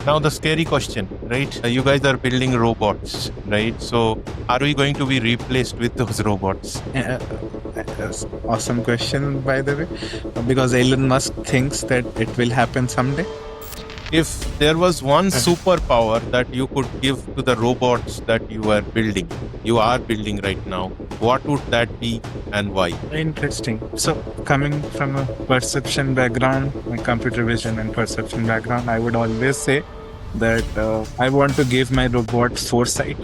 Now, the scary question, right? You guys are building robots, right? So, are we going to be replaced with those robots? That's awesome question, by the way, because Elon Musk thinks that it will happen someday. If there was one superpower that you could give to the robots that you are building right now, what would that be and why? Interesting. So, coming from a perception background, my computer vision and perception background, I would always say that I want to give my robot foresight.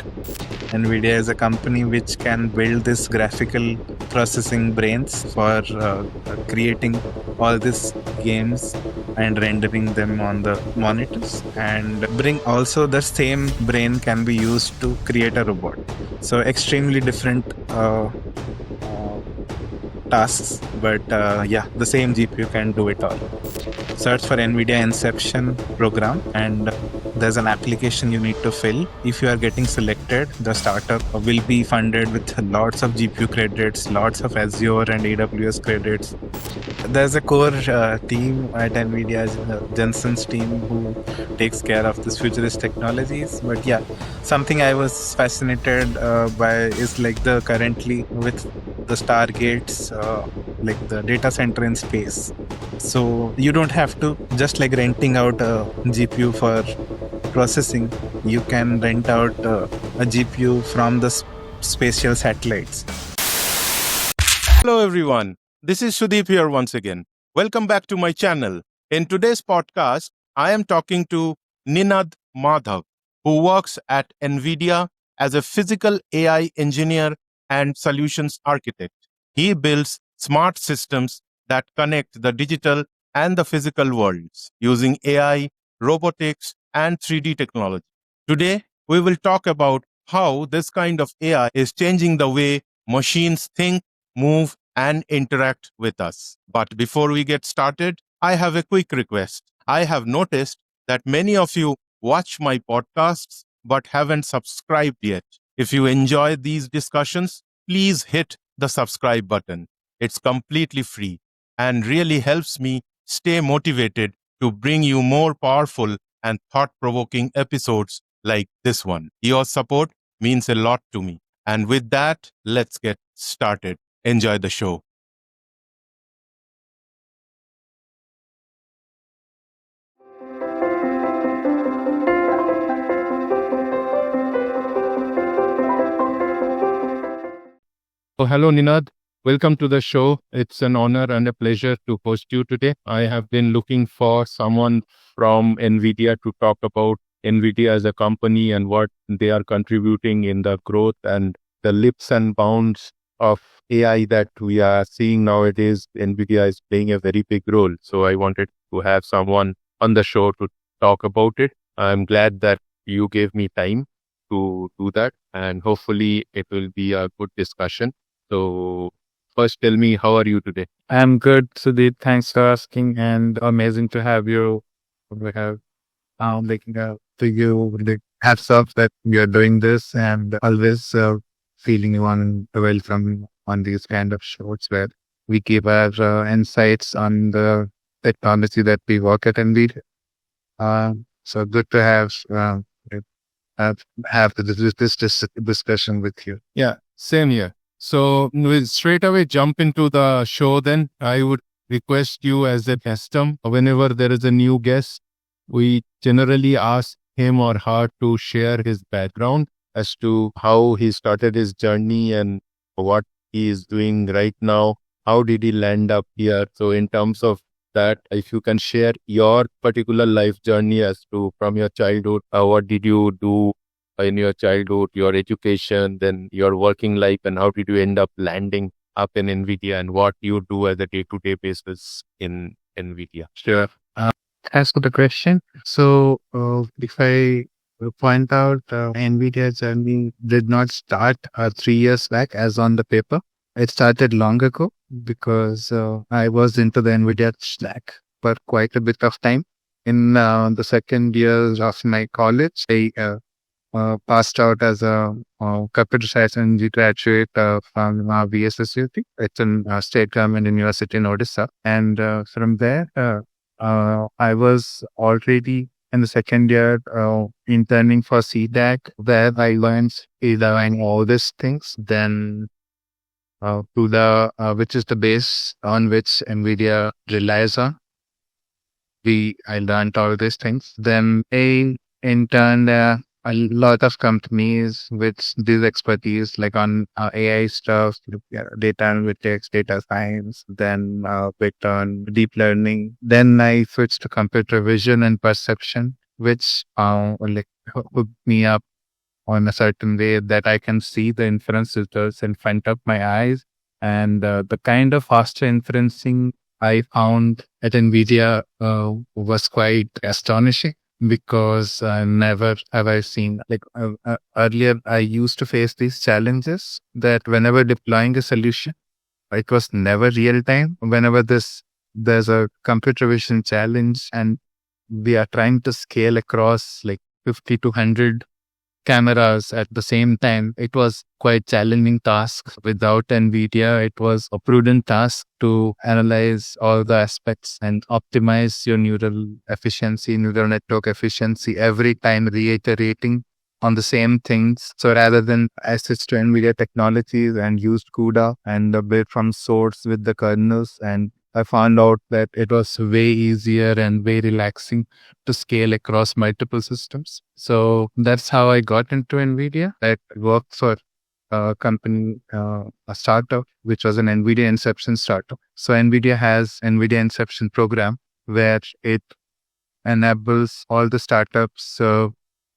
NVIDIA is a company which can build this graphical processing brains for creating all these games and rendering them on the monitors, and bring also the same brain can be used to create a robot. So extremely different tasks, but yeah, the same GPU can do it all. Search for NVIDIA Inception program, and there's an application you need to fill. If you are getting selected, the startup will be funded with lots of GPU credits, lots of Azure and AWS credits. There's a core team at NVIDIA, Jensen's team, who takes care of this futurist technologies. But yeah, something I was fascinated by is like the currently with the Stargates, like the data center in space. So you don't have to just like renting out a GPU for processing. You can rent out a GPU from the spatial satellites. Hello, everyone. This is Sudeep here once again. Welcome back to my channel. In today's podcast, I am talking to Ninad Madhab, who works at NVIDIA as a physical AI engineer and solutions architect. He builds smart systems that connect the digital and the physical worlds using AI, robotics, and 3D technology. Today, we will talk about how this kind of AI is changing the way machines think, move, and interact with us. But before we get started, I have a quick request. I have noticed that many of you watch my podcasts but haven't subscribed yet. If you enjoy these discussions, please hit the subscribe button. It's completely free and really helps me stay motivated to bring you more powerful and thought-provoking episodes like this one. Your support means a lot to me. And with that, let's get started. Enjoy the show. So, hello, Ninad. Welcome to the show. It's an honor and a pleasure to host you today. I have been looking for someone from NVIDIA to talk about NVIDIA as a company and what they are contributing in the growth and the leaps and bounds of AI that we are seeing nowadays. NVIDIA is playing a very big role. So I wanted to have someone on the show to talk about it. I'm glad that you gave me time to do that, and hopefully it will be a good discussion. So first, tell me, how are you today? I'm good, Sudeep. Thanks for asking, and amazing to have you. We have making to you the hats off that you're doing this, and always feeling you on welcome on these kind of shows where we give our insights on the technology that we work at NVIDIA. So good to have this discussion with you. Yeah, same here. So we'll straight away jump into the show then. I would request you as a custom, whenever there is a new guest, we generally ask him or her to share his background as to how he started his journey and what he is doing right now. How did he land up here? So in terms of that, if you can share your particular life journey as to from your childhood, what did you do in your childhood, your education, then your working life, and how did you end up landing up in NVIDIA, and what you do as a day-to-day basis in NVIDIA? Sure. As for the question, so if I point out, NVIDIA journey did not start 3 years back as on the paper. It started long ago because I was into the NVIDIA stack for quite a bit of time. In the second year of my college, I passed out as a computer science engineering graduate from VSSUT. It's a state government university in Odisha. And from there, I was already in the second year, interning for CDAC, where I learned redefining all these things. Then to the which is the base on which NVIDIA relies on. I learned all these things. Then I interned a lot of companies with this expertise, like on AI stuff, data analytics, data science, then bit on deep learning. Then I switched to computer vision and perception, which like hooked me up on a certain way that I can see the inference results in front of my eyes. And the kind of faster inferencing I found at NVIDIA was quite astonishing, because never have I seen, like earlier I used to face these challenges that whenever deploying a solution, it was never real time. Whenever there's a computer vision challenge and we are trying to scale across like 50 to 100 cameras at the same time, it was quite challenging task. Without NVIDIA, it was a prudent task to analyze all the aspects and optimize your neural network efficiency every time, reiterating on the same things. So rather than I switched to NVIDIA technologies and used CUDA and built from source with the kernels, and I found out that it was way easier and way relaxing to scale across multiple systems. So that's how I got into NVIDIA. I worked for a company, a startup, which was an NVIDIA Inception startup. So NVIDIA has NVIDIA Inception program, where it enables all the startups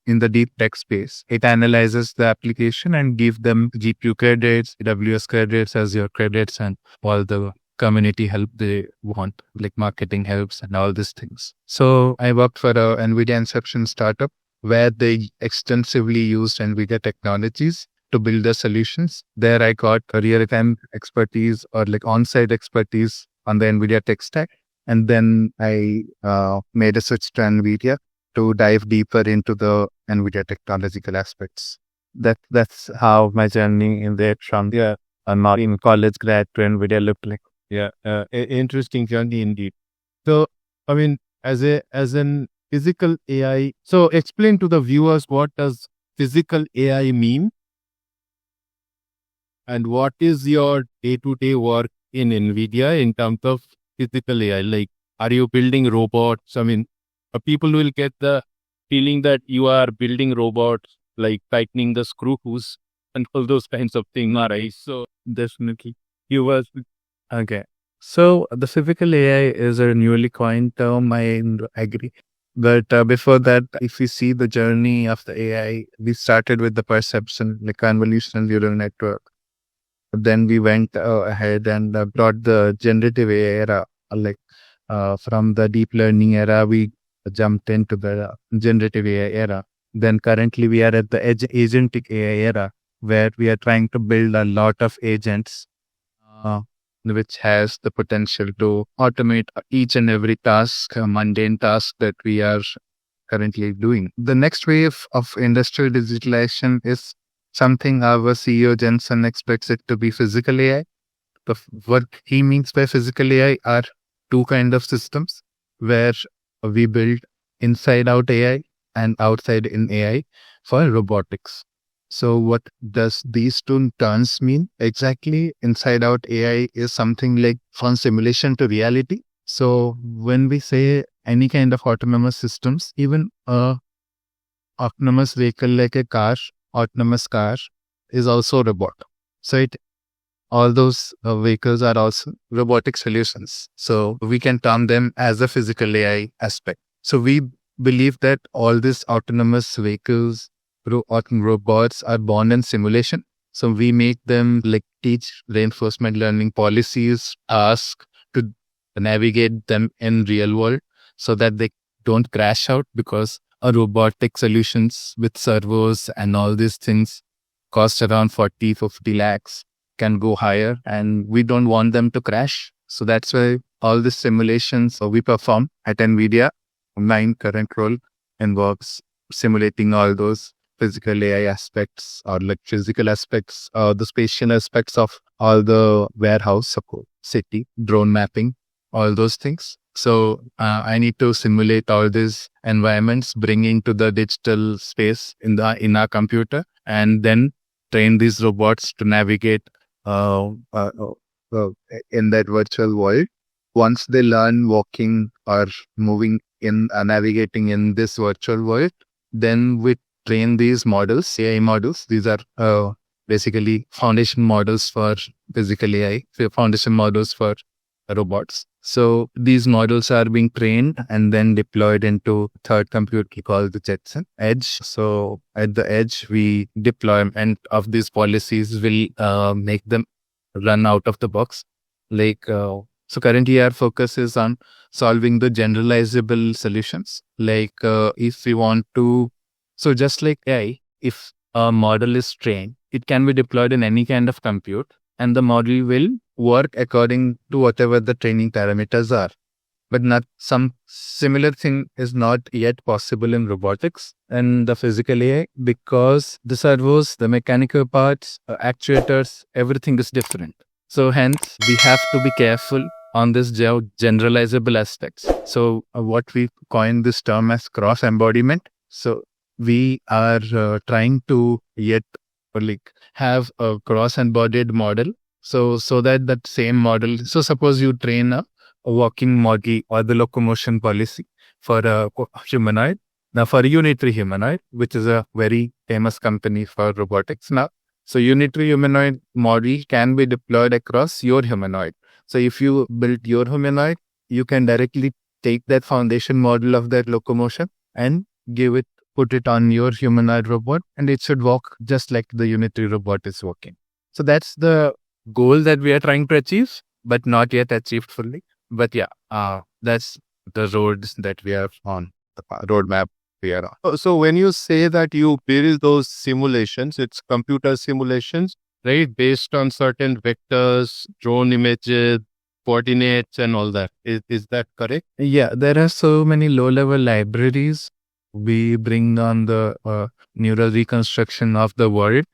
in the deep tech space. It analyzes the application and give them GPU credits, AWS credits, Azure credits, and all the community help they want, like marketing helps and all these things. So I worked for a NVIDIA Inception startup where they extensively used NVIDIA technologies to build the solutions. There I got a real-time expertise, or like on-site expertise on the NVIDIA tech stack. And then I made a switch to NVIDIA to dive deeper into the NVIDIA technological aspects. That's how my journey in there from not in college grad to NVIDIA looked like. Yeah, interesting journey indeed. So, I mean, as an physical AI, so explain to the viewers, what does physical AI mean, and what is your day-to-day work in NVIDIA in terms of physical AI? Like, are you building robots? I mean, people will get the feeling that you are building robots, like tightening the screws and all those kinds of things, right? So Definitely. you were Okay. So the physical AI is a newly coined term, I agree. But before that, if we see the journey of the AI, we started with the perception, like convolutional neural network. Then we went ahead and brought the generative AI era, like from the deep learning era, we jumped into the generative AI era. Then currently we are at the agentic AI era, where we are trying to build a lot of agents, which has the potential to automate each and every task, mundane task that we are currently doing. The next wave of industrial digitalization is something our CEO Jensen expects it to be physical AI. What he means by physical AI are two kind of systems, where we build inside out AI and outside in AI for robotics. So what does these two terms mean? Exactly, inside out AI is something like from simulation to reality. So when we say any kind of autonomous systems, even a autonomous vehicle like a car, autonomous car is also a robot. So all those vehicles are also robotic solutions. So we can term them as a physical AI aspect. So we believe that all these autonomous vehicles, robots are born in simulation. So we make them like teach reinforcement learning policies, ask to navigate them in real world so that they don't crash out, because a robotic solutions with servos and all these things cost around 40-50 lakhs, can go higher, and we don't want them to crash. So that's why all the simulations we perform at NVIDIA, my current role involves simulating all those physical AI aspects, or like physical aspects, the spatial aspects of all the warehouse support, city, drone mapping, all those things. So I need to simulate all these environments, bring into the digital space in our computer, and then train these robots to navigate uh, uh, uh, uh, in that virtual world. Once they learn walking or moving in, navigating in this virtual world, then we train these models, AI models. These are basically foundation models for physical AI, foundation models for robots. So these models are being trained and then deployed into third compute called the Jetson Edge. So at the edge, we deployment of these policies will make them run out of the box. So currently our focus is on solving the generalizable solutions. If we want to, so just like AI, if a model is trained, it can be deployed in any kind of compute and the model will work according to whatever the training parameters are. But not some similar thing is not yet possible in robotics and the physical AI because the servos, the mechanical parts, actuators, everything is different. So hence we have to be careful on this generalizable aspects. So what we coined this term as cross embodiment. So we are trying to yet have a cross embodied model. So that same model. So suppose you train a walking model or the locomotion policy for a humanoid. Now for a unitary humanoid, which is a very famous company for robotics now. So unitary humanoid model can be deployed across your humanoid. So if you build your humanoid, you can directly take that foundation model of that locomotion and put it on your humanoid robot, and it should walk just like the unitary robot is walking. So that's the goal that we are trying to achieve, but not yet achieved fully. But yeah, that's the roads that we are on, the roadmap we are on. So when you say that you build those simulations, it's computer simulations, right? Based on certain vectors, drone images, coordinates and all that. Is that correct? Yeah, there are so many low-level libraries. We bring on the neural reconstruction of the world,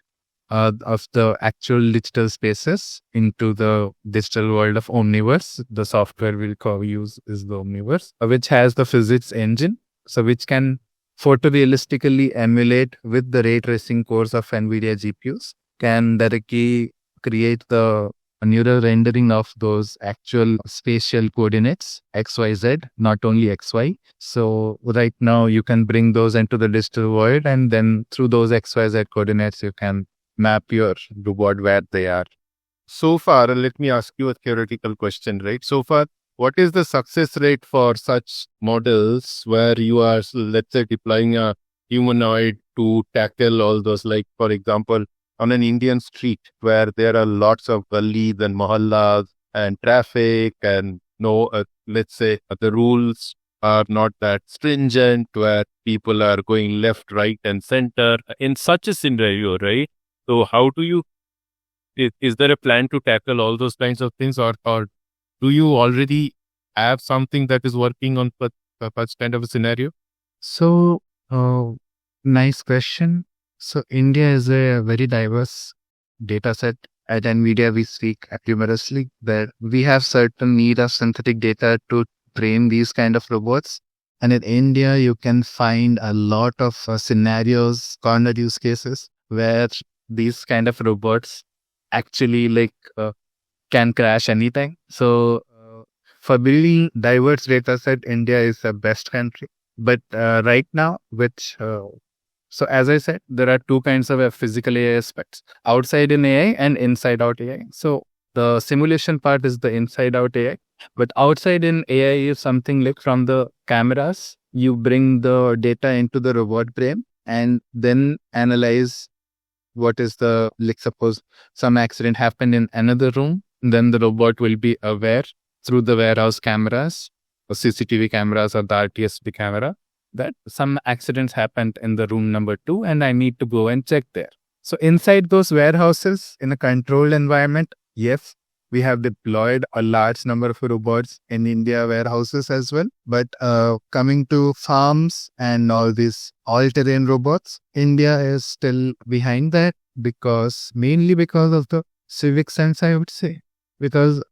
of the actual digital spaces into the digital world of Omniverse. The software we'll use is the Omniverse, which has the physics engine, so which can photorealistically emulate with the ray tracing cores of NVIDIA GPUs, can directly create the neural rendering of those actual spatial coordinates, XYZ, not only XY. So right now you can bring those into the digital world, and then through those XYZ coordinates, you can map your robot where they are. So far, let me ask you a theoretical question, right? So far, what is the success rate for such models where you are, let's say, deploying a humanoid to tackle all those, like, for example, on an Indian street where there are lots of gullies and mohallas and traffic and let's say the rules are not that stringent, where people are going left, right and center in such a scenario, right? So how do you, is there a plan to tackle all those kinds of things, or do you already have something that is working on such kind of a scenario? So, nice question. So India is a very diverse data set. At NVIDIA, we speak humorously that we have certain need of synthetic data to train these kind of robots. And in India, you can find a lot of scenarios, corner use cases where these kind of robots actually can crash anything. So for building diverse data set, India is the best country. But right now, so as I said, there are two kinds of physical AI aspects, outside in AI and inside out AI. So the simulation part is the inside out AI, but outside in AI is something like from the cameras, you bring the data into the robot brain and then analyze what is suppose some accident happened in another room, then the robot will be aware through the warehouse cameras, or CCTV cameras or the RTSP camera, that some accidents happened in the room number 2 and I need to go and check there. So inside those warehouses in a controlled environment, yes, we have deployed a large number of robots in India warehouses as well. But coming to farms and all these all-terrain robots, India is still behind that mainly because of the civic sense, I would say. Because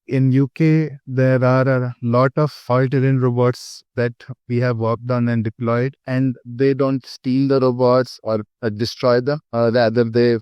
in UK, there are a lot of fault-ridden robots that we have worked on and deployed, and they don't steal the robots or destroy them. Rather, they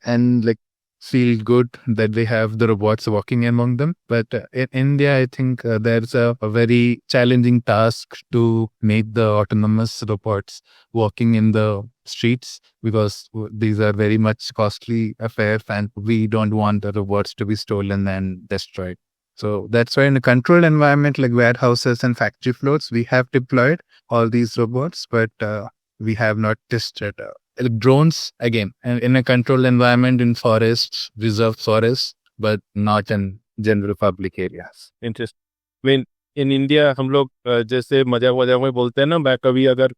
and like feel good that they have the robots walking among them. But in India, I think there's a very challenging task to make the autonomous robots walking in the streets, because these are very much costly affairs and we don't want the robots to be stolen and destroyed. So that's why in a controlled environment like warehouses and factory floors, we have deployed all these robots, but we have not tested drones again in a controlled environment in forests, reserved forests, but not in general public areas. Interest mean in India हम लोग जैसे मजाक मजाक में बोलते हैं ना, मैं कभी अगर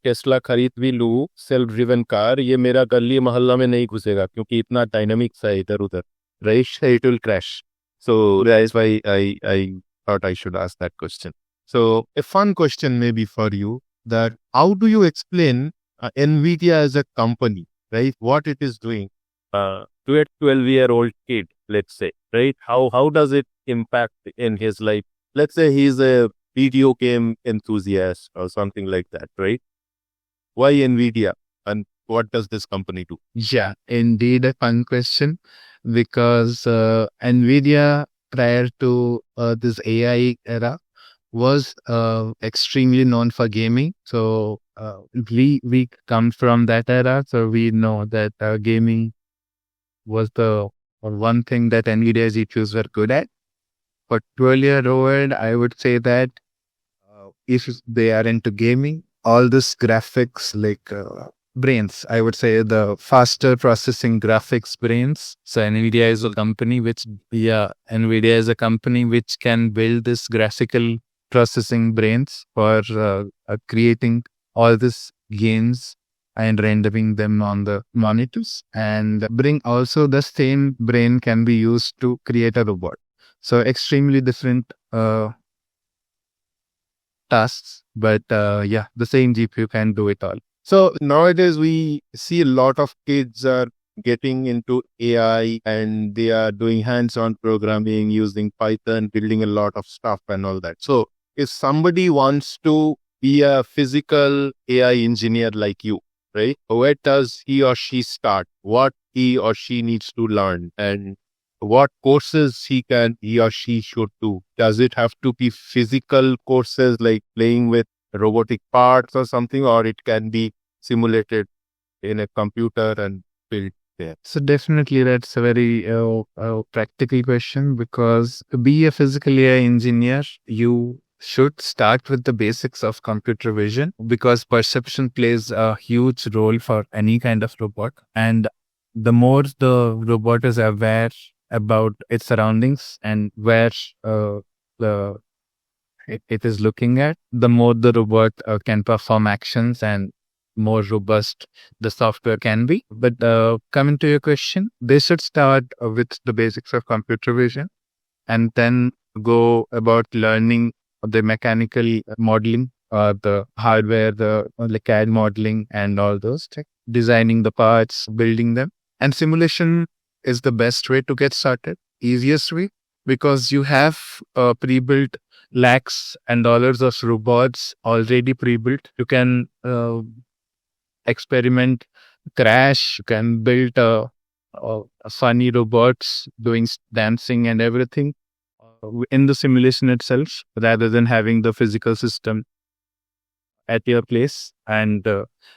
टेस्ला खरीद भी लूँ सेल्फ ड्रिवन कार, ये मेरा गली मोहल्ला में नहीं घुसेगा क्योंकि इतना डायनामिक सा है इधर उधर, right? It will crash. So that's why I thought I should ask that question. So a fun question maybe for you, that how do you explain NVIDIA as a company, right? What it is doing to a 12-year-old kid, let's say, right? How does it impact in his life? Let's say he's a video game enthusiast or something like that, right? Why NVIDIA and what does this company do? Yeah, indeed a fun question, because NVIDIA prior to this AI era was extremely known for gaming. So we come from that era, so we know that gaming was the one thing that NVIDIA GPUs were good at. For 12-year-old, I would say that if they are into gaming, all this graphics like brains, I would say the faster processing graphics brains. So NVIDIA is a company which can build this graphical processing brains for creating all these games and rendering them on the monitors, and bring also the same brain can be used to create a robot. So extremely different tasks, but the same GPU can do it all. So nowadays we see a lot of kids are getting into AI and they are doing hands-on programming using Python, building a lot of stuff and all that. So if somebody wants to be a physical AI engineer like you, right? Where does he or she start? What he or she needs to learn, and what courses he or she should do? Does it have to be physical courses like playing with robotic parts or something, or it can be simulated in a computer and built there? So definitely that's a very practical question, because to be a physical AI engineer, you should start with the basics of computer vision, because perception plays a huge role for any kind of robot. And the more the robot is aware about its surroundings and where it is looking at, the more the robot can perform actions and more robust the software can be. But coming to your question, they should start with the basics of computer vision and then go about learning the mechanical modeling, the hardware, the CAD modeling and all those things, designing the parts, building them. And simulation is the best way to get started, easiest way, because you have pre-built lakhs and dollars of robots already pre-built. You can experiment, crash, you can build a funny robots doing dancing and everything in the simulation itself, rather than having the physical system at your place. And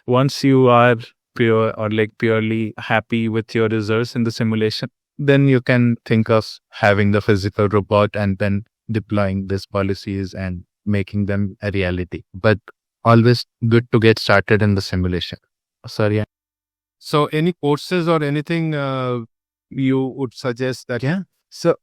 once you are purely happy with your results in the simulation, then you can think of having the physical robot and then deploying these policies and making them a reality. But always good to get started in the simulation. Sorry. So any courses or anything you would suggest that? Yeah. So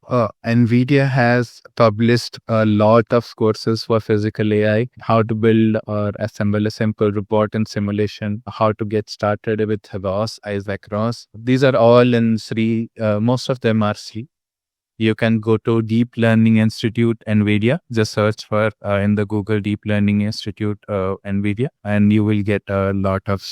NVIDIA has published a lot of courses for physical AI, how to build or assemble a simple robot in simulation, how to get started with ROS, Isaac ROS. These are all in free. Most of them are free. you can go to Deep Learning Institute NVIDIA. Just search for in the Google Deep Learning Institute NVIDIA, and you will get a lot of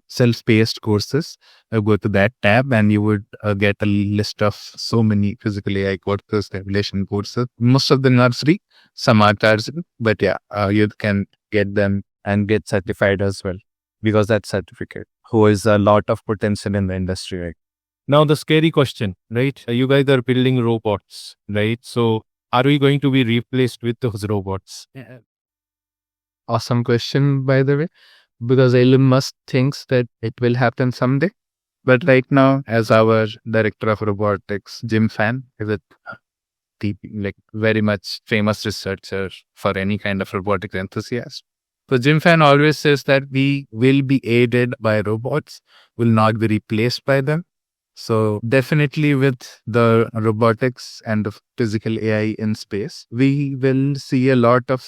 self-paced courses. Go to that tab, and you would get a list of so many physical AI courses, simulation courses. Most of them are free, some are charged, but yeah, you can get them and get certified as well, because that certificate holds a lot of potential in the industry, right? Now, the scary question, right? You guys are building robots, right? So, are we going to be replaced with those robots? Awesome question, by the way, because Elon Musk thinks that it will happen someday. But right now, as our director of robotics, Jim Fan, is a deep, like very much famous researcher for any kind of robotics enthusiast. So Jim Fan always says that we will be aided by robots, will not be replaced by them. So definitely with the robotics and the physical AI in space, we will see a lot of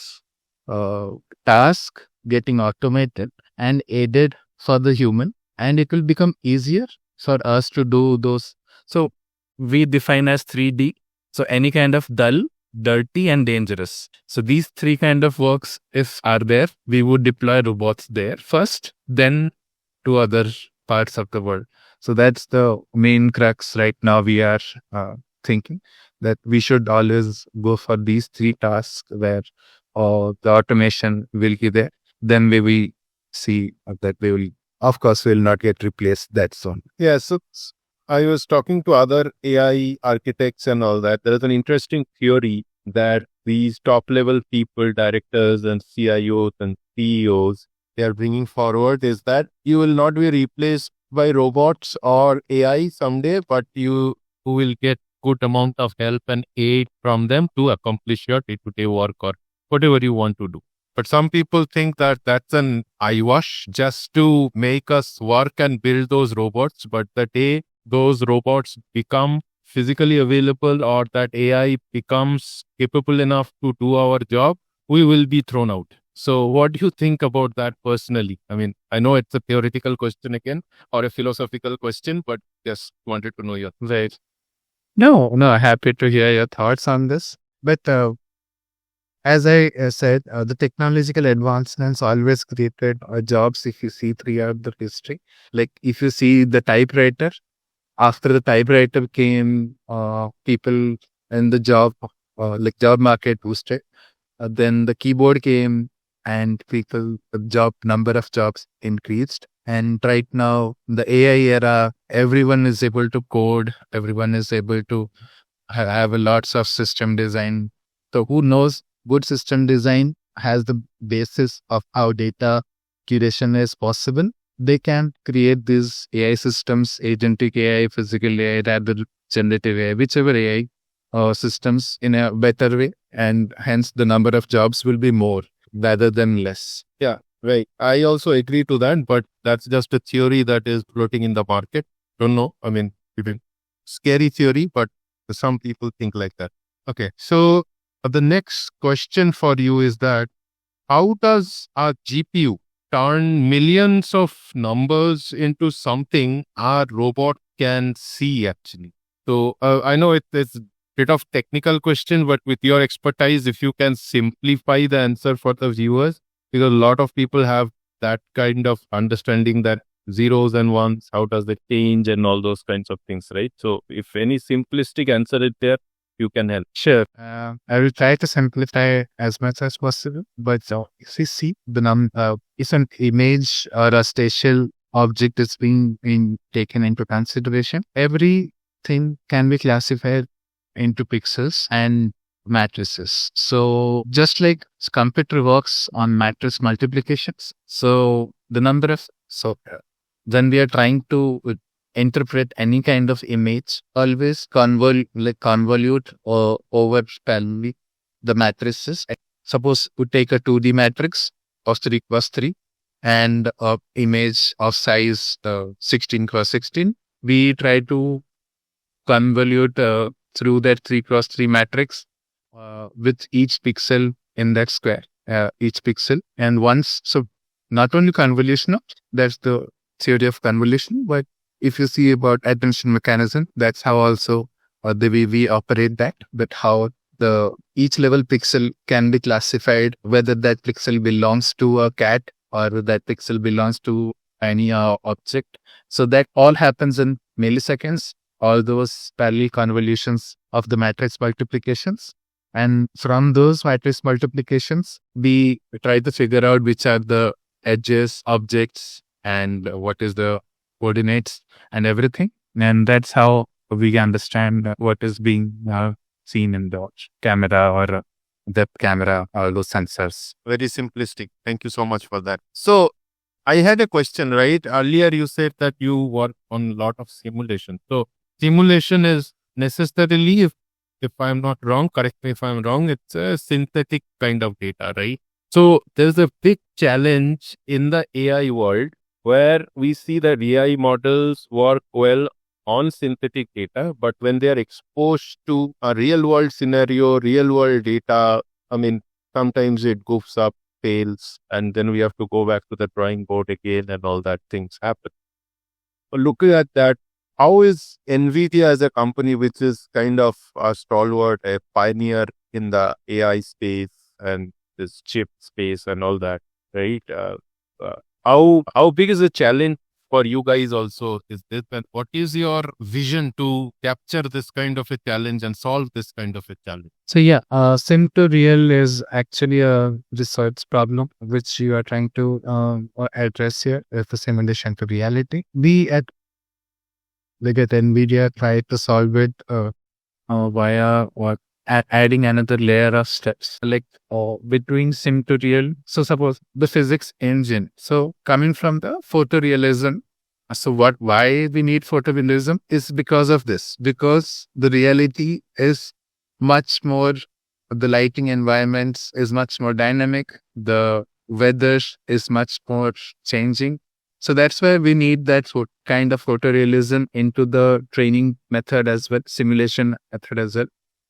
tasks getting automated and aided for the human, and it will become easier for us to do those. So we define as 3D. So any kind of dull, dirty, and dangerous. So these three kind of works, if are there, we would deploy robots there first, then to other parts of the world. So that's the main crux right now. We are thinking that we should always go for these three tasks where the automation will be there. Then we will see that we will, of course, will not get replaced that soon. Yeah, so I was talking to other AI architects and all that. There is an interesting theory that these top level people, directors and CIOs and CEOs, they are bringing forward is that you will not be replaced by robots or AI someday, but you will get good amount of help and aid from them to accomplish your day-to-day work or whatever you want to do. But some people think that that's an eyewash just to make us work and build those robots. But the day those robots become physically available or that AI becomes capable enough to do our job, we will be thrown out. So what do you think about that personally? I mean, I know it's a theoretical question again or a philosophical question, but just wanted to know your thoughts. Right. No, happy to hear your thoughts on this. But as I said, the technological advancements always created jobs. If you see throughout the history, like if you see the typewriter, after the typewriter came, people in the job market boosted. Then the keyboard came, and the number of jobs increased. And right now, the AI era, everyone is able to code. Everyone is able to have lots of system design. So who knows? Good system design has the basis of how data curation is possible. They can create these AI systems, agentic AI, physical AI, rather generative AI, whichever AI systems in a better way. And hence the number of jobs will be more rather than less. Yeah, right. I also agree to that, but that's just a theory that is floating in the market. Don't know. I mean, scary theory, but some people think like that. Okay. So the next question for you is that how does a GPU turn millions of numbers into something our robot can see actually? So I know it's a bit of technical question, but with your expertise, if you can simplify the answer for the viewers, because a lot of people have that kind of understanding that zeros and ones, how does it change and all those kinds of things, right? So if any simplistic answer is there, you can help. Sure. I will try to simplify as much as possible. But if you see if an image or a spatial object is being taken into consideration, everything can be classified into pixels and matrices. So just like computer works on matrix multiplications, so the number of when we are trying to interpret any kind of image, always convolute or over the matrices. Suppose we take a 2D matrix of 3 cross 3 and an image of size 16 cross 16. We try to convolute through that 3 cross 3 matrix with each pixel in that square, each pixel. And so not only convolutional, that's the theory of convolution, but if you see about attention mechanism, that's how also or the way we operate that, but how the each level pixel can be classified, whether that pixel belongs to a cat or that pixel belongs to any object. So that all happens in milliseconds, all those parallel convolutions of the matrix multiplications. And from those matrix multiplications, we try to figure out which are the edges, objects, and what is the coordinates and everything. And that's how we understand what is being seen in the camera or depth camera or those sensors. Very simplistic. Thank you so much for that. So I had a question, right? Earlier you said that you work on a lot of simulation. So simulation is necessarily, if I'm not wrong, correct me if I'm wrong, it's a synthetic kind of data, right? So there's a big challenge in the AI world where we see that AI models work well on synthetic data, but when they are exposed to a real world scenario, real world data, I mean, sometimes it goofs up, fails, and then we have to go back to the drawing board again and all that things happen. But looking at that, how is NVIDIA as a company, which is kind of a stalwart, a pioneer in the AI space and this chip space and all that, right? How big is the challenge for you guys also is this, and what is your vision to capture this kind of a challenge and solve this kind of a challenge? So yeah, sim to real is actually a research problem which you are trying to address here. It's a simulation to reality. We at NVIDIA try to solve it via what adding another layer of steps, like between sim to real. So suppose the physics engine. So coming from the photorealism. So why we need photorealism is because of this, because the reality is much more, the lighting environments is much more dynamic. The weather is much more changing. So that's why we need that kind of photorealism into the training method as well, simulation method as well.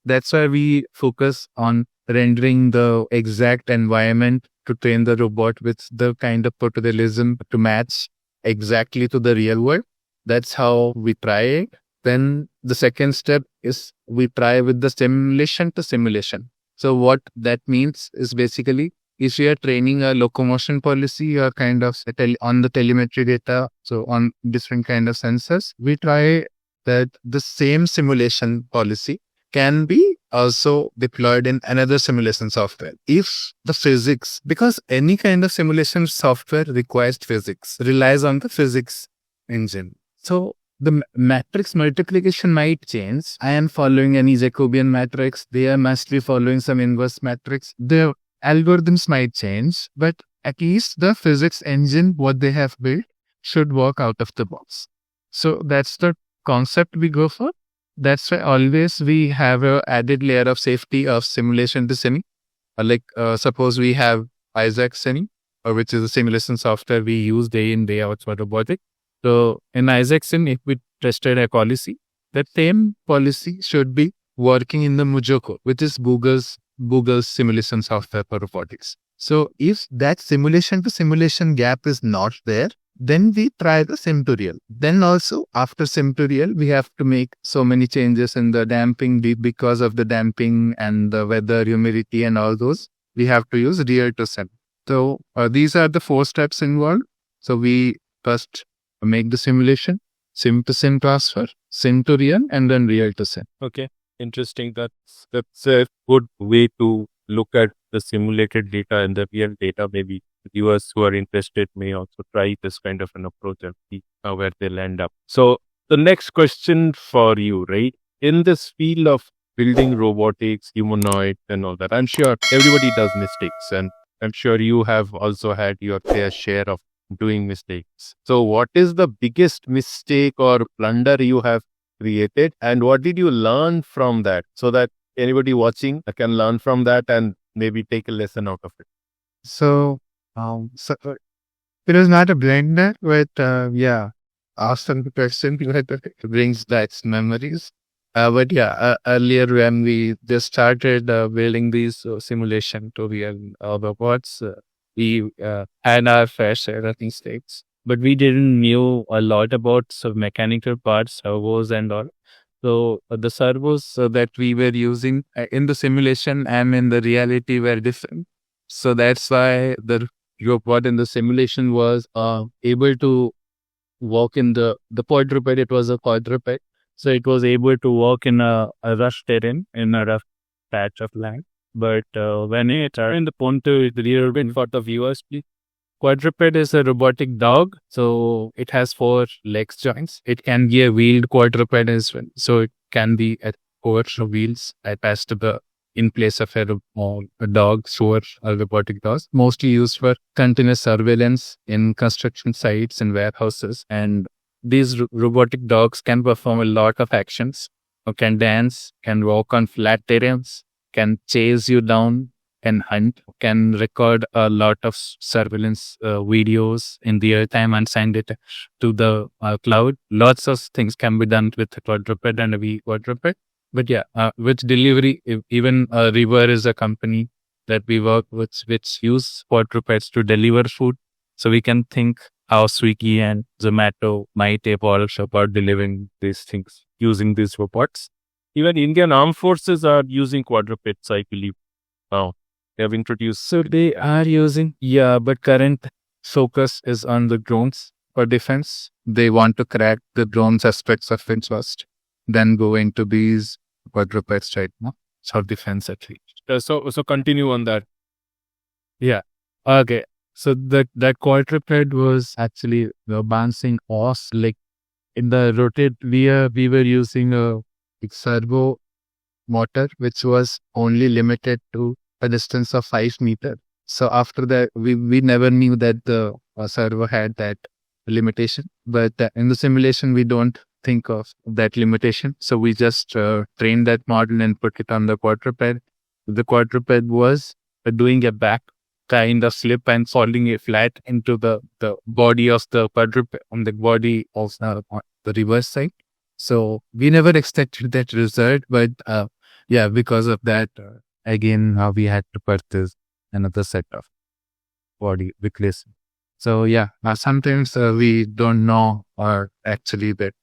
That's why we focus on rendering the exact environment to train the robot with the kind of photorealism to match exactly to the real world. That's how we try it. Then the second step is we try with the simulation to simulation. So what that means is basically, if you are training a locomotion policy or kind of on the telemetry data, so on different kind of sensors, we try that the same simulation policy can be also deployed in another simulation software. If the physics, because any kind of simulation software requires physics, relies on the physics engine. So the matrix multiplication might change. I am following any Jacobian matrix. They must be following some inverse matrix. The algorithms might change, but at least the physics engine, what they have built, should work out of the box. So that's the concept we go for. That's why always we have a added layer of safety of simulation to semi. Like suppose we have Isaac Semi, which is a simulation software we use day in, day out for robotics. So in Isaac Sim, if we tested a policy, that same policy should be working in the Mujoko, which is Google's simulation software for robotics. So if that simulation to simulation gap is not there, then we try the sim to real. Then also after sim to real, we have to make so many changes in the damping because of the damping and the weather, humidity and all those. We have to use real to sim. So these are the 4 steps involved. So we first make the simulation, sim to sim transfer, sim to real, and then real to sim. Okay, interesting. That's a good way to look at the simulated data and the real data. Maybe viewers who are interested may also try this kind of an approach and see where they'll end up. So the next question for you, right? In this field of building robotics, humanoid and all that, I'm sure everybody does mistakes, and I'm sure you have also had your fair share of doing mistakes. So what is the biggest mistake or blunder you have created, and what did you learn from that, so that anybody watching can learn from that and maybe take a lesson out of it? So it was not a blender, but yeah, awesome question. It brings back memories. But yeah, earlier when we just started building these simulation to real robots, we had our fair share of mistakes, but we didn't knew a lot about mechanical parts, servos and all. So the servos that we were using in the simulation and in the reality were different. So that's why the robot in the simulation was able to walk in the quadruped. It was a quadruped, so it was able to walk in a rough terrain, in a rough patch of land. But when it in the ponto, the little bit for the viewers, please. Quadruped is a robotic dog, so it has four legs joints. It can be a wheeled quadruped as well, so it can be at four wheels attached to the in place of a dog, or a robotic dog, mostly used for continuous surveillance in construction sites and warehouses. And these robotic dogs can perform a lot of actions, can dance, can walk on flat terrains, can chase you down, can hunt, can record a lot of surveillance videos in real time and send it to the cloud. Lots of things can be done with a quadruped and a V quadruped. But yeah, with delivery, even River is a company that we work with, which use quadrupeds to deliver food. So we can think how Swiggy and Zomato might evolve about delivering these things using these robots. Even Indian armed forces are using quadrupeds, I believe. Now they have introduced. So they are using, yeah, but current focus is on the drones for defense. They want to crack the drones aspects of it first, then go into these quadrupeds right now. For defense at least. So continue on that. Yeah. Okay. So that quadruped was actually bouncing off, like in the rotate. We were using a servo motor, which was only limited to a distance of 5 meters. So after that, we never knew that the servo had that limitation. But in the simulation, we don't think of that limitation. So we just trained that model and put it on the quadruped. The quadruped was doing a back kind of slip and falling it flat into the body of the quadruped, on the body of the reverse side. So we never expected that result, but yeah, because of that, again, we had to purchase another set of body replacement. So yeah, sometimes we don't know or actually that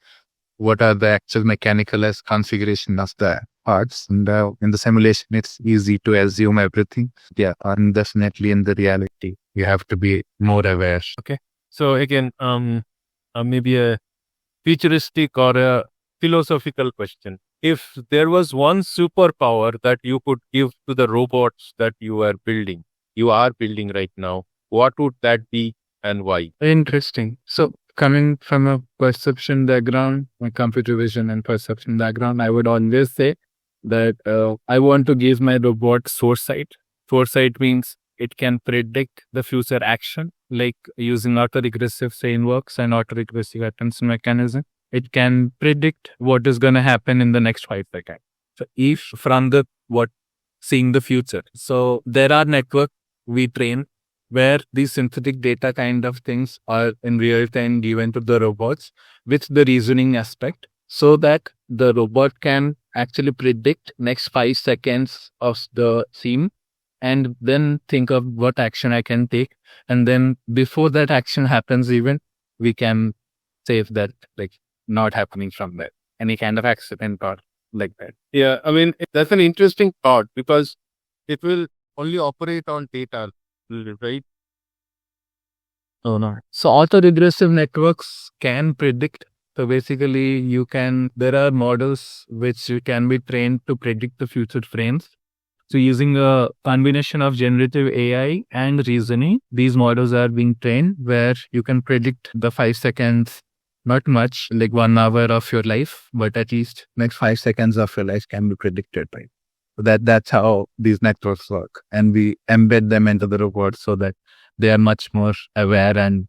what are the actual mechanical as configuration of the parts. And in the simulation, it's easy to assume everything. Yeah, and definitely in the reality, you have to be more aware. Okay. So again, maybe a futuristic or a philosophical question. If there was one superpower that you could give to the robots that you are building right now, what would that be and why? Interesting. So coming from a perception background, my computer vision and perception background, I would always say that I want to give my robot foresight. Foresight means it can predict the future action, like using autoregressive frameworks and autoregressive attention mechanism. It can predict what is going to happen in the next 5 seconds. So if from the seeing the future. So there are networks we train where these synthetic data kind of things are in real time given to the robots with the reasoning aspect, so that the robot can actually predict next 5 seconds of the scene and then think of what action I can take. And then before that action happens, even we can save that, like not happening from that, any kind of accident or like that. Yeah, I mean, that's an interesting thought because it will only operate on data, right? Oh no. So autoregressive networks can predict. So basically there are models which can be trained to predict the future frames. So using a combination of generative AI and reasoning, these models are being trained where you can predict the 5 seconds, not much, like 1 hour of your life, but at least next 5 seconds of your life can be predicted, right? So that's how these networks work. And we embed them into the robots so that they are much more aware and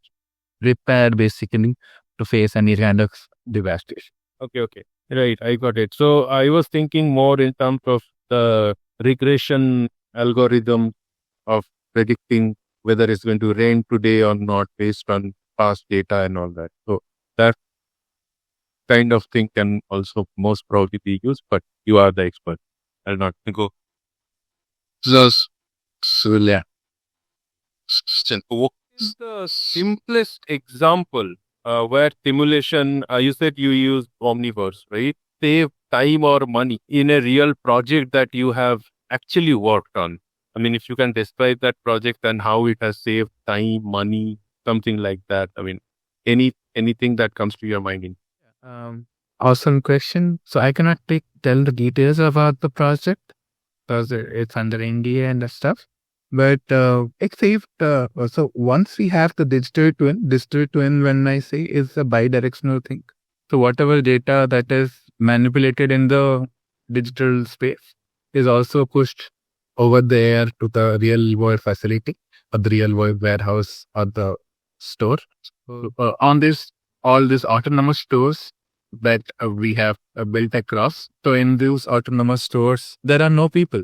prepared basically to face any kind of devastation. Okay. Right, I got it. So I was thinking more in terms of the regression algorithm of predicting whether it's going to rain today or not based on past data and all that. So that kind of thing can also most probably be used, but you are the expert. I'll not go. So yeah. What is the simplest example where simulation, you said you use Omniverse, right? save time or money in a real project that you have actually worked on? I mean, if you can describe that project and how it has saved time, money, something like that. I mean, anything that comes to your mind. Awesome question. So I cannot tell the details about the project because it's under NDA and stuff. But it saved. So once we have the digital twin, when I say, is a bidirectional thing. So whatever data that is manipulated in the digital space is also pushed over there to the real world facility or the real world warehouse or the store. So, on this, all these autonomous stores that we have built across. So in those autonomous stores, there are no people,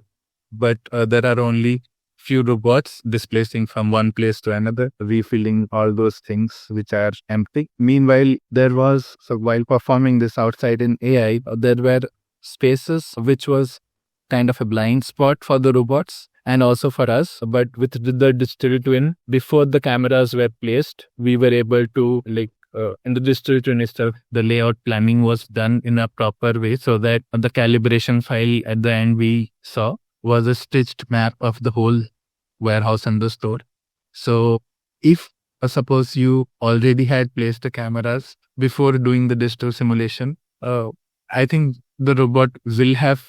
but there are only few robots displacing from one place to another, refilling all those things which are empty. Meanwhile, while performing this outside in AI, there were spaces which was kind of a blind spot for the robots and also for us. But with the digital twin, before the cameras were placed, we were able to in the digital twin itself, the layout planning was done in a proper way so that the calibration file at the end we saw was a stitched map of the whole warehouse and the store. So if suppose you already had placed the cameras before doing the digital simulation, I think the robot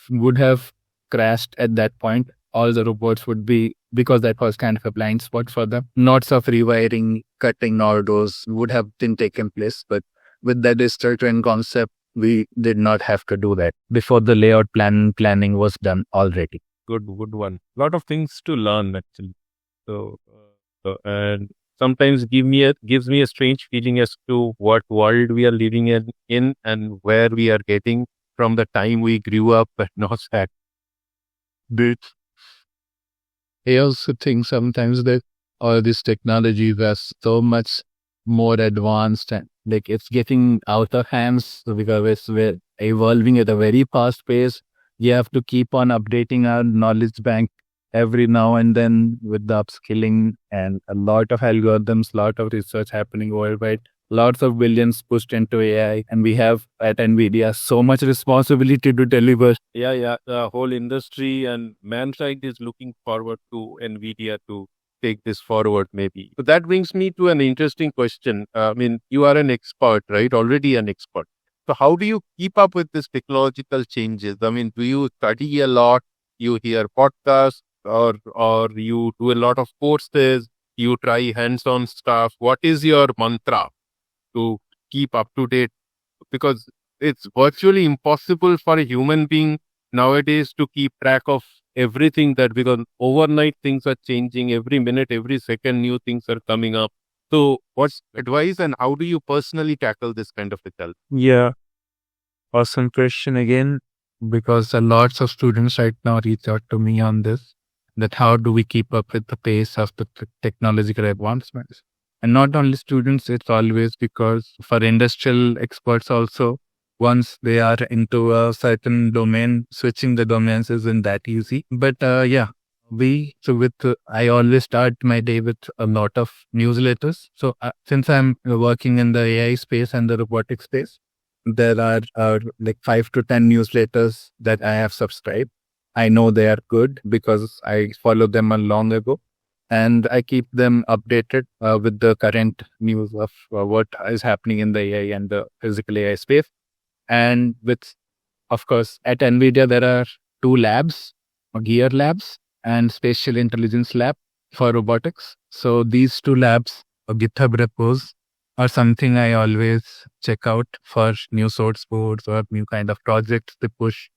would have crashed at that point. All the robots would be, because that was kind of a blind spot for them. Lots of rewiring, cutting, all those would have been taken place. But with that digital twin concept, we did not have to do that before the layout planning was done already. Good one. Lot of things to learn actually. So and sometimes gives me a strange feeling as to what world we are living in and where we are getting from the time we grew up at NOSAC. I also think sometimes that all these technologies are so much more advanced and it's getting out of hands because we're evolving at a very fast pace. You have to keep on updating our knowledge bank every now and then with the upskilling and a lot of algorithms, lot of research happening worldwide, lots of billions pushed into AI, and we have at NVIDIA so much responsibility to deliver. Yeah. The whole industry and mankind is looking forward to NVIDIA to take this forward, maybe. So that brings me to an interesting question. I mean, you are an expert, right? Already an expert. So how do you keep up with these technological changes? I mean, do you study a lot? You hear podcasts or you do a lot of courses? You try hands-on stuff? What is your mantra to keep up to date? Because it's virtually impossible for a human being nowadays to keep track of everything because overnight things are changing. Every minute, every second, new things are coming up. So what's advice and how do you personally tackle this kind of a challenge? Yeah, awesome question again, because lots of students right now reach out to me on this, that how do we keep up with the pace of the technological advancements? And not only students, it's always because for industrial experts also, once they are into a certain domain, switching the domains isn't that easy. But I always start my day with a lot of newsletters. So since I'm working in the AI space and the robotics space, there are 5 to 10 newsletters that I have subscribed. I know they are good because I followed them a long ago, and I keep them updated with the current news of what is happening in the AI and the physical AI space. And of course, at NVIDIA, there are 2 labs, Gear Labs and Spatial Intelligence Lab for robotics. So these 2 labs, GitHub repos, are something I always check out for new source codes or new kind of projects they push.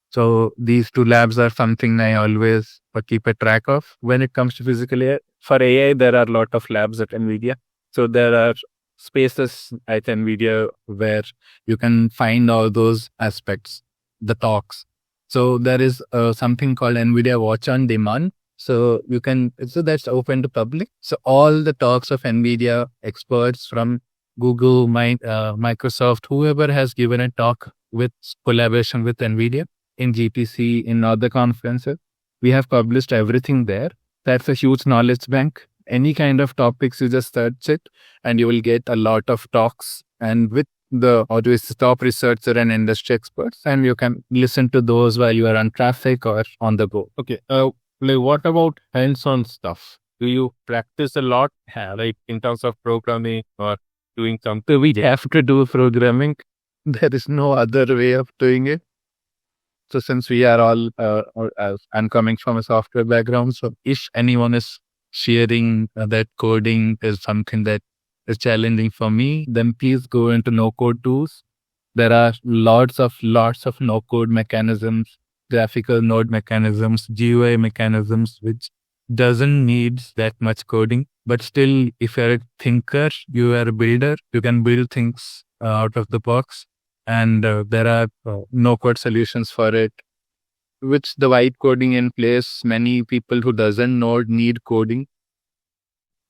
So these 2 labs are something I always keep a track of. When it comes to physical AI, for AI, there are a lot of labs at NVIDIA. So there are spaces at NVIDIA where you can find all those aspects, the talks. So there is something called NVIDIA Watch on Demand. So that's open to public. So all the talks of NVIDIA experts from Google, Microsoft, whoever has given a talk with collaboration with NVIDIA in GTC, in other conferences, we have published everything there. That's a huge knowledge bank. Any kind of topics, you just search it and you will get a lot of talks. And with the always top researcher and industry experts, and you can listen to those while you are on traffic or on the go. Okay. Like what about hands-on stuff? Do you practice a lot, like in terms of programming or doing something? So we have to do programming. There is no other way of doing it. So since we are all, I'm coming from a software background, so if anyone is sharing that coding is something that is challenging for me, then please go into no code tools. There are lots of no code mechanisms, graphical node mechanisms, GUI mechanisms, which doesn't need that much coding. But still, if you're a thinker, you are a builder, you can build things out of the box. And there are no code solutions for it, which the white coding in place, many people who doesn't know need coding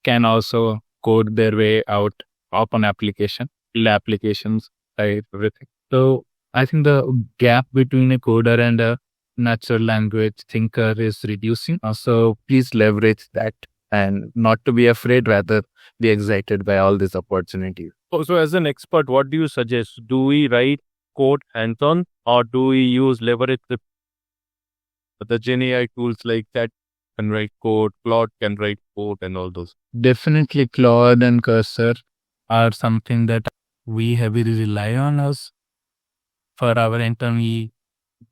can also code their way out of an application, applications, right, everything. So I think the gap between a coder and a natural language thinker is reducing. So please leverage that and not to be afraid, rather be excited by all these opportunities. So as an expert, what do you suggest? Do we write code hands-on or do we leverage the Gen AI tools like that can write code, Claude can write code and all those? Definitely Claude and Cursor are something that we heavily rely on us for our internal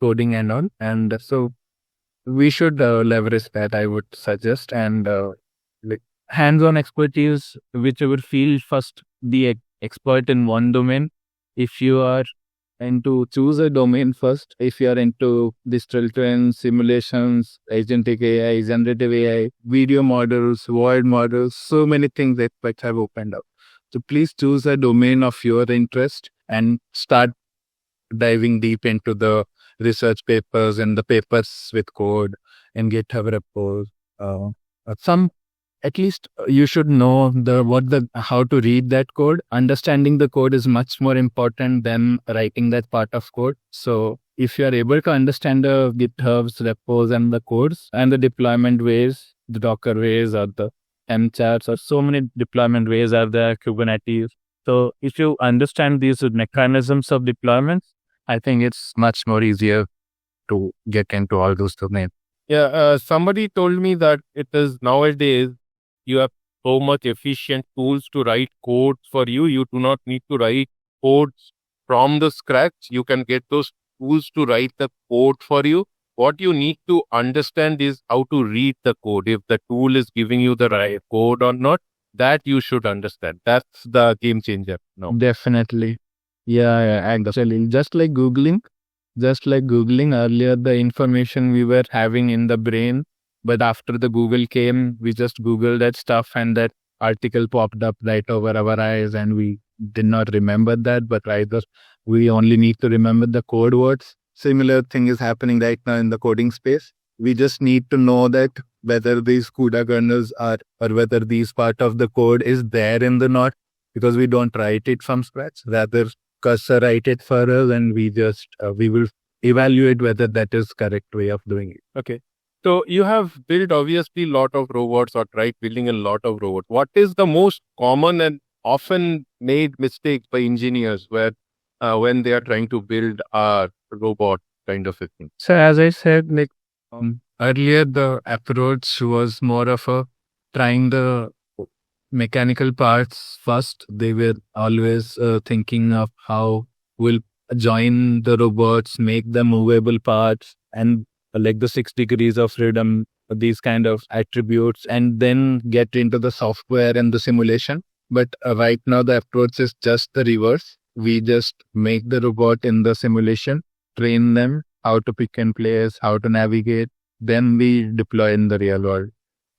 coding and all. And so we should leverage that, I would suggest. And like hands-on expertise, whichever field first, be expert in one domain. If you are into choose a domain first. If you are into digital twins, simulations, agentic AI, generative AI, video models, word models, so many things experts have opened up. So please choose a domain of your interest and start diving deep into the research papers and the papers with code and GitHub repos. Some at least you should know how to read that code. Understanding the code is much more important than writing that part of code. So if you are able to understand the GitHub's repos and the codes and the deployment ways, the Docker ways or the M charts, or so many deployment ways are there, Kubernetes. So if you understand these mechanisms of deployments, I think it's much more easier to get into all those domains. Yeah, somebody told me that it is nowadays you have so much efficient tools to write codes for you. You do not need to write codes from the scratch. You can get those tools to write the code for you. What you need to understand is how to read the code. If the tool is giving you the right code or not, that you should understand. That's the game changer now. Definitely. Yeah, actually, just like Googling earlier, the information we were having in the brain, but after the Google came, we just Googled that stuff and that article popped up right over our eyes and we did not remember that, but rather we only need to remember the code words. Similar thing is happening right now in the coding space. We just need to know that whether these CUDA kernels are, or whether these part of the code is there in the node, because we don't write it from scratch. Rather, Cursor write it for us and we will evaluate whether that is correct way of doing it. Okay. So you have built obviously a lot of robots or tried building a lot of robots. What is the most common and often made mistakes by engineers when they are trying to build a robot kind of a thing? So as I said, like earlier, the approach was more of a trying the mechanical parts first. They were always thinking of how we'll join the robots, make the movable parts, and like the 6 degrees of freedom, these kind of attributes, and then get into the software and the simulation. But right now, the approach is just the reverse. We just make the robot in the simulation, train them how to pick and place, how to navigate, then we deploy in the real world.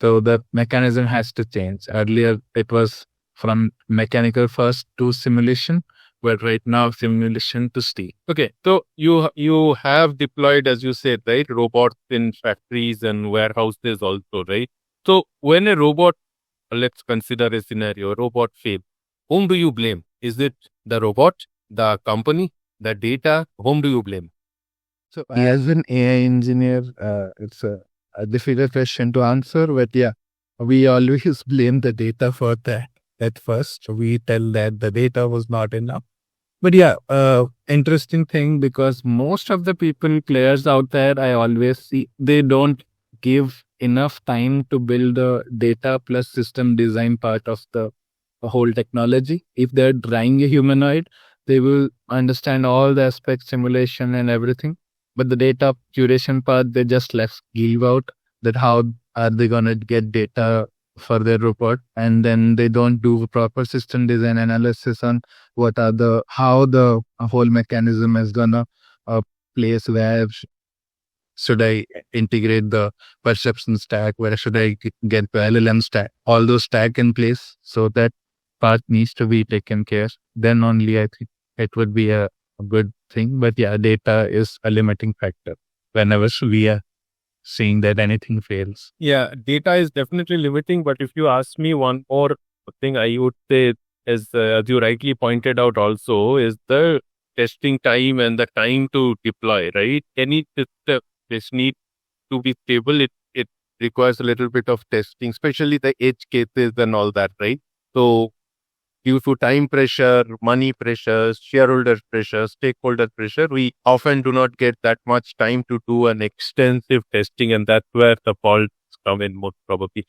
So the mechanism has to change. Earlier, it was from mechanical first to simulation, but right now simulation to steam. Okay, so you have deployed, as you said, right, robots in factories and warehouses also, right? So when a robot, let's consider a scenario, a robot fails, whom do you blame? Is it the robot, the company, the data? Whom do you blame? So as an AI engineer, it's a difficult question to answer, but yeah, we always blame the data for that. At first, we tell that the data was not enough. But yeah, interesting thing, because most of the players out there, I always see they don't give enough time to build the data plus system design part of the whole technology. If they're trying a humanoid, they will understand all the aspects, simulation and everything. But the data curation part, they just left give out that how are they gonna get data for their report, and then they don't do proper system design analysis on what are the how the whole mechanism is gonna place, where should I integrate the perception stack, where should I get the LLM stack, all those stack in place. So that part needs to be taken care. Then only I think it would be a good thing. But yeah, data is a limiting factor whenever we are seeing that anything fails. Yeah, data is definitely limiting, but if you ask me one more thing, I would say, as you rightly pointed out also, is the testing time and the time to deploy, right? Any system, this need to be stable, it requires a little bit of testing, especially the edge cases and all that, right? So due to time pressure, money pressure, shareholder pressure, stakeholder pressure, we often do not get that much time to do an extensive testing, and that's where the faults come in most probably.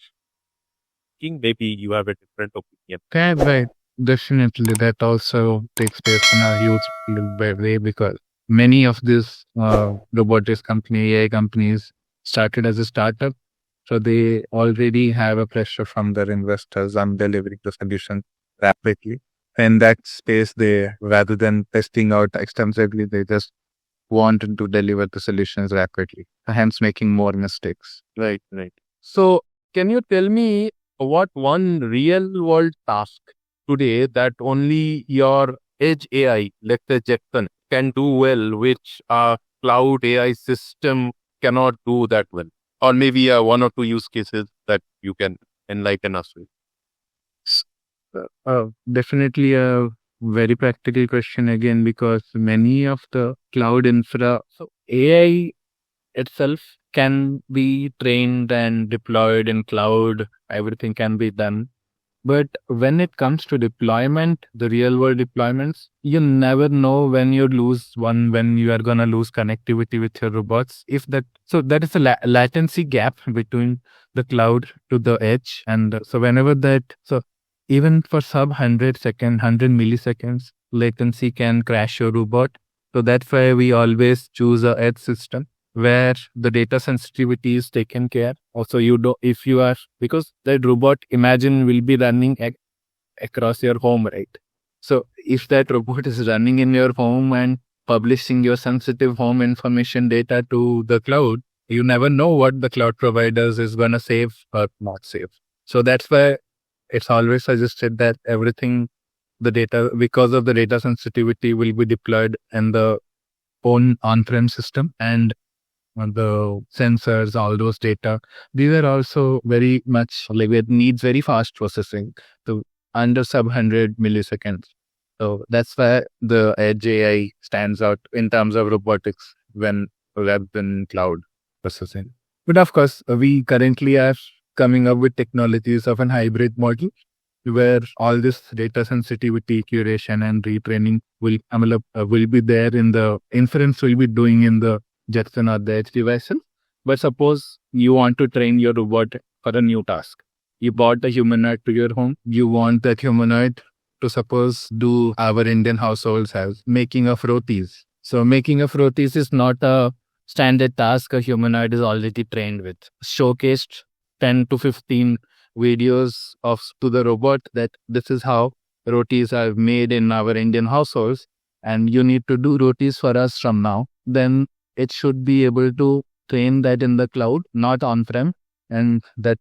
Maybe you have a different opinion. Okay, right. Definitely, that also takes place in a huge way, because many of these robotics company, AI companies started as a startup. So they already have a pressure from their investors on delivering the solution rapidly. In that space, they, rather than testing out extensively, they just want to deliver the solutions rapidly, hence making more mistakes. Right, right. So, can you tell me what one real world task today that only your edge AI, let's say Jackson, can do well, which a cloud AI system cannot do that well? Or maybe one or two use cases that you can enlighten us with. Definitely a very practical question again, because many of the cloud infra, so AI itself can be trained and deployed in cloud, everything can be done. But when it comes to deployment, the real world deployments, you never know when you lose one, when you are going to lose connectivity with your robots. If that, so there is a latency gap between the cloud to the edge. And so whenever that, so even for sub 100 second, 100 milliseconds, latency can crash your robot. So that's why we always choose a edge system where the data sensitivity is taken care. Also, you do if you are, because that robot, imagine, will be running across your home, right? So if that robot is running in your home and publishing your sensitive home information data to the cloud, you never know what the cloud providers is going to save or not save. So that's why it's always suggested that everything, the data, because of the data sensitivity, will be deployed in the own on-prem system, and the sensors, all those data, these are also very much like it needs very fast processing, so under sub 100 milliseconds. So that's why the edge AI stands out in terms of robotics when rather than cloud processing. But of course, we currently are coming up with technologies of an hybrid model where all this data sensitivity, curation, and retraining will be there in the inference will be doing in the Jetson or the edge devices. But suppose you want to train your robot for a new task. You bought a humanoid to your home. You want that humanoid to suppose do our Indian households have making of rotis. So making of rotis is not a standard task a humanoid is already trained with. Showcased 10 to 15 videos of to the robot that this is how rotis are made in our Indian households, and you need to do rotis for us from now. Then it should be able to train that in the cloud, not on-prem, and that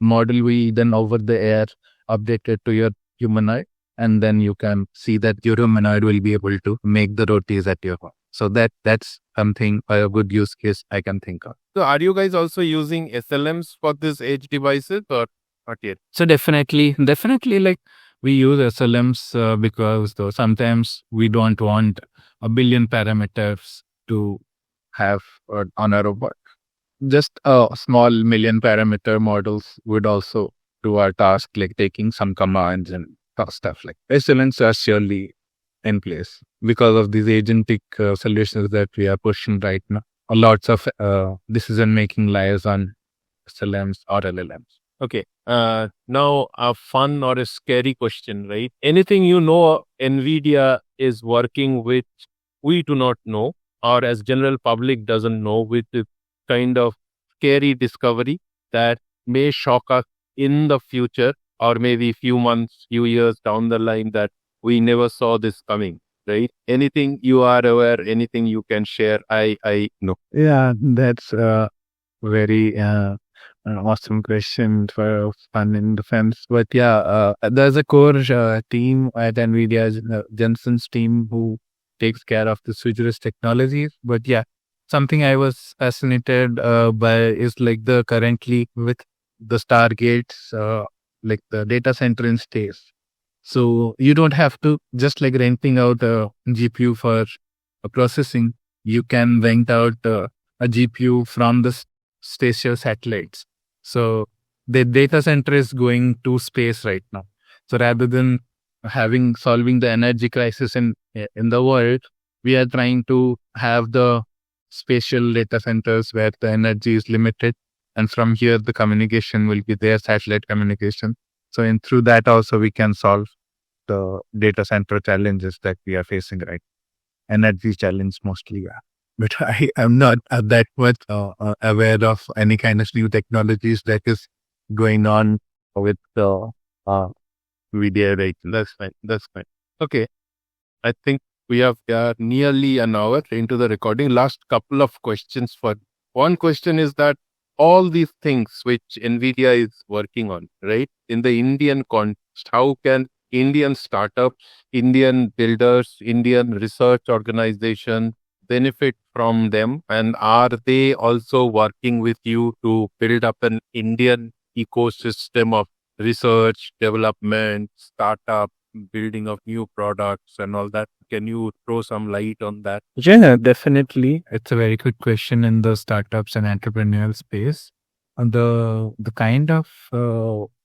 model we then over the air update it to your humanoid, and then you can see that your humanoid will be able to make the rotis at your home. So that's something, a good use case I can think of. So are you guys also using SLMs for these edge devices or not yet? So definitely like we use SLMs because though sometimes we don't want a billion parameters to have on a robot. Just a small million parameter models would also do our task, like taking some commands and stuff like SLMs are surely in place because of these agentic solutions that we are pushing right now. Lots of decision making lies on SLMs or LLMs. Okay. Now a fun or a scary question, right? Anything NVIDIA is working with, we do not know, or as general public doesn't know, with the kind of scary discovery that may shock us in the future, or maybe few months, few years down the line, that we never saw this coming, right? Anything you are aware, anything you can share? I know. Yeah, that's very an awesome question for fun in defense. But yeah, there's a core team at NVIDIA, Jensen's team, who takes care of the futurist technologies. But yeah, something I was fascinated by is like the currently with the Stargates, like the data center in space. So you don't have to just like renting out a GPU for processing. You can rent out a GPU from the spatial satellites. So the data center is going to space right now. So rather than solving the energy crisis in the world, we are trying to have the spatial data centers where the energy is limited, and from here the communication will be there, satellite communication. So through that also we can solve the data center challenges that we are facing right. Energy challenge mostly, yeah. But I am not that much aware of any kind of new technologies that is going on with the video right. That's fine. That's fine. Okay. I think we are nearly an hour into the recording. Last couple of questions. For one question is that all these things which NVIDIA is working on, right, in the Indian context, how can Indian startups, Indian builders, Indian research organization benefit from them? And are they also working with you to build up an Indian ecosystem of research, development, startup, building of new products and all that? Can you throw some light on that? Yeah, definitely. It's a very good question in the startups and entrepreneurial space. And the kind of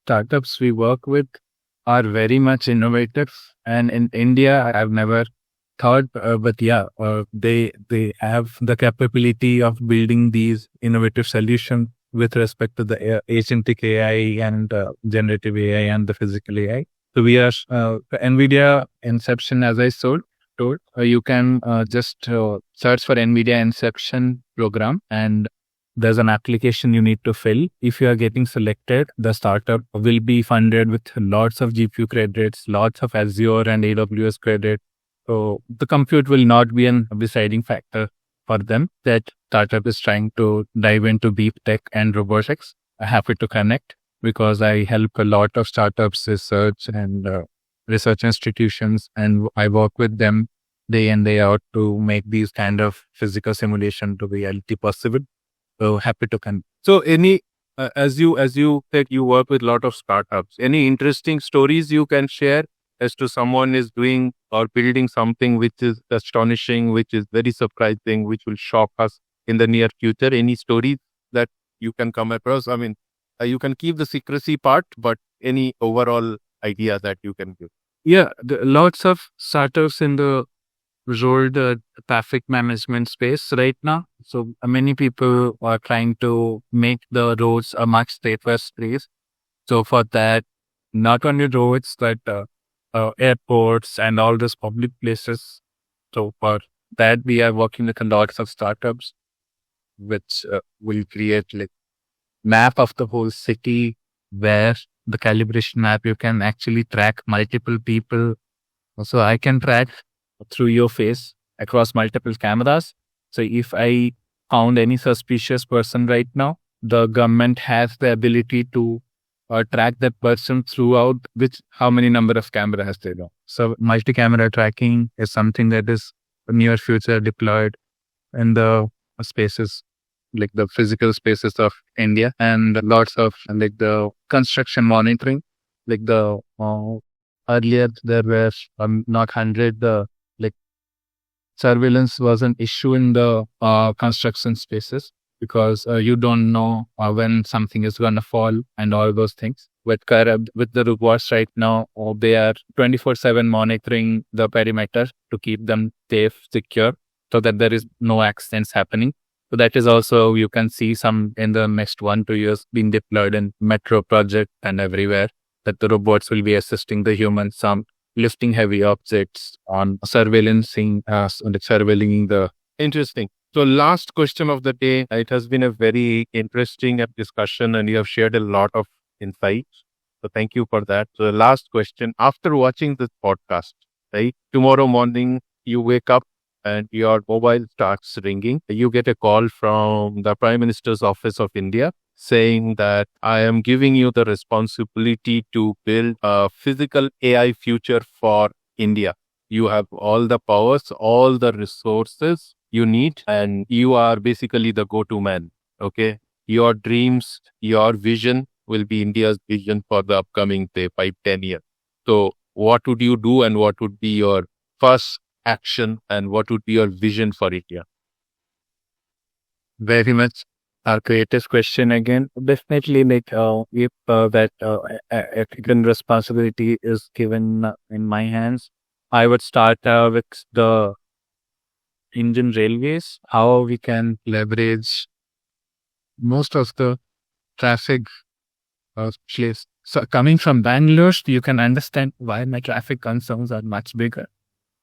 startups we work with are very much innovative. And in India, I've never thought, but yeah, they have the capability of building these innovative solutions with respect to the agentic AI and generative AI and the physical AI. So we are NVIDIA Inception, as I told. You can just search for NVIDIA Inception program, and there's an application you need to fill. If you are getting selected, the startup will be funded with lots of GPU credits, lots of Azure and AWS credit. So the compute will not be a deciding factor for them. That startup is trying to dive into deep tech and robotics. I'm happy to connect because I help a lot of startups, research and research institutions, and I work with them day in, day out to make these kind of physical simulation to reality possible. So happy to connect. So any, as you said, you work with a lot of startups. Any interesting stories you can share as to someone is doing or building something which is astonishing, which is very surprising, which will shock us in the near future? Any stories that you can come across? I mean, you can keep the secrecy part, but any overall idea that you can give? Yeah, lots of startups in the road traffic management space right now. So many people are trying to make the roads a much safer place. So for that, not only roads, but airports and all those public places. So for that, we are working with lots of startups, which will create like map of the whole city, where the calibration map, you can actually track multiple people. So I can track through your face across multiple cameras. So if I found any suspicious person right now, the government has the ability to track that person throughout how many number of cameras they know. So multi-camera tracking is something that is near future deployed in the spaces, like the physical spaces of India, and lots of like the construction monitoring. Like the earlier there were not 100 like surveillance was an issue in the construction spaces. because you don't know when something is going to fall and all those things. With the robots right now, they are 24/7 monitoring the perimeter to keep them safe, secure, so that there is no accidents happening. So that is also, you can see some in the next 1-2 years being deployed in metro project and everywhere, that the robots will be assisting the humans, some lifting heavy objects, on surveillancing, surveilling the. Interesting. So last question of the day. It has been a very interesting discussion and you have shared a lot of insights. So thank you for that. So the last question, after watching this podcast, right, tomorrow morning you wake up and your mobile starts ringing. You get a call from the Prime Minister's Office of India saying that I am giving you the responsibility to build a physical AI future for India. You have all the powers, all the resources you need, and you are basically the go-to man. Okay. Your dreams, your vision will be India's vision for the upcoming, say, 5-10 years. So what would you do and what would be your first action and what would be your vision for India? Very much a creative question again. Definitely, like if that ethical responsibility is given in my hands, I would start with the Indian Railways, how we can leverage most of the traffic place. So coming from Bangalore, you can understand why my traffic concerns are much bigger.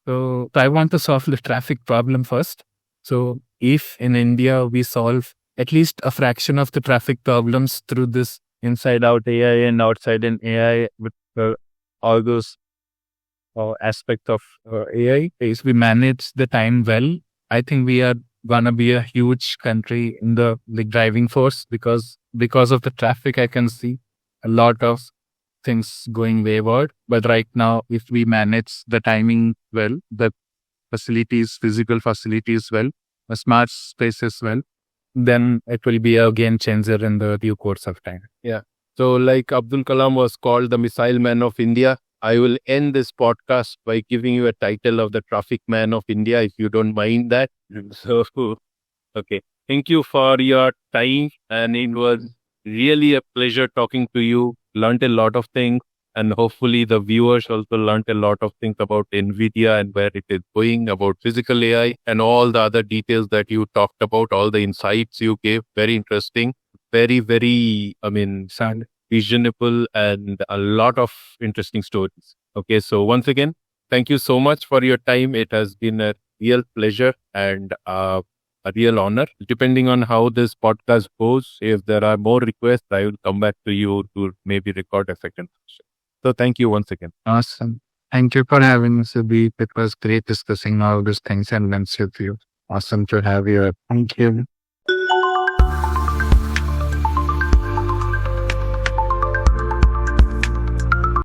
So I want to solve the traffic problem first. So if in India we solve at least a fraction of the traffic problems through this inside out AI and outside in AI with all those aspects of AI, is we manage the time well, I think we are gonna be a huge country in the driving force, because of the traffic. I can see a lot of things going wayward. But right now, if we manage the timing well, the physical facilities well, the smart spaces well, then it will be a game changer in the due course of time. Yeah. So like Abdul Kalam was called the missile man of India, I will end this podcast by giving you a title of the traffic man of India, if you don't mind that. So, okay. Thank you for your time. And it was really a pleasure talking to you. Learned a lot of things. And hopefully the viewers also learned a lot of things about NVIDIA and where it is going, about physical AI and all the other details that you talked about, all the insights you gave. Very interesting. Very, very, sound reasonable and a lot of interesting stories. Okay. So once again, thank you so much for your time. It has been a real pleasure and a real honor. Depending on how this podcast goes, if there are more requests, I will come back to you to maybe record a second session. So thank you once again. Awesome. Thank you for having us, Abhi. It was great discussing all these things and then with you. Awesome to have you. Thank you.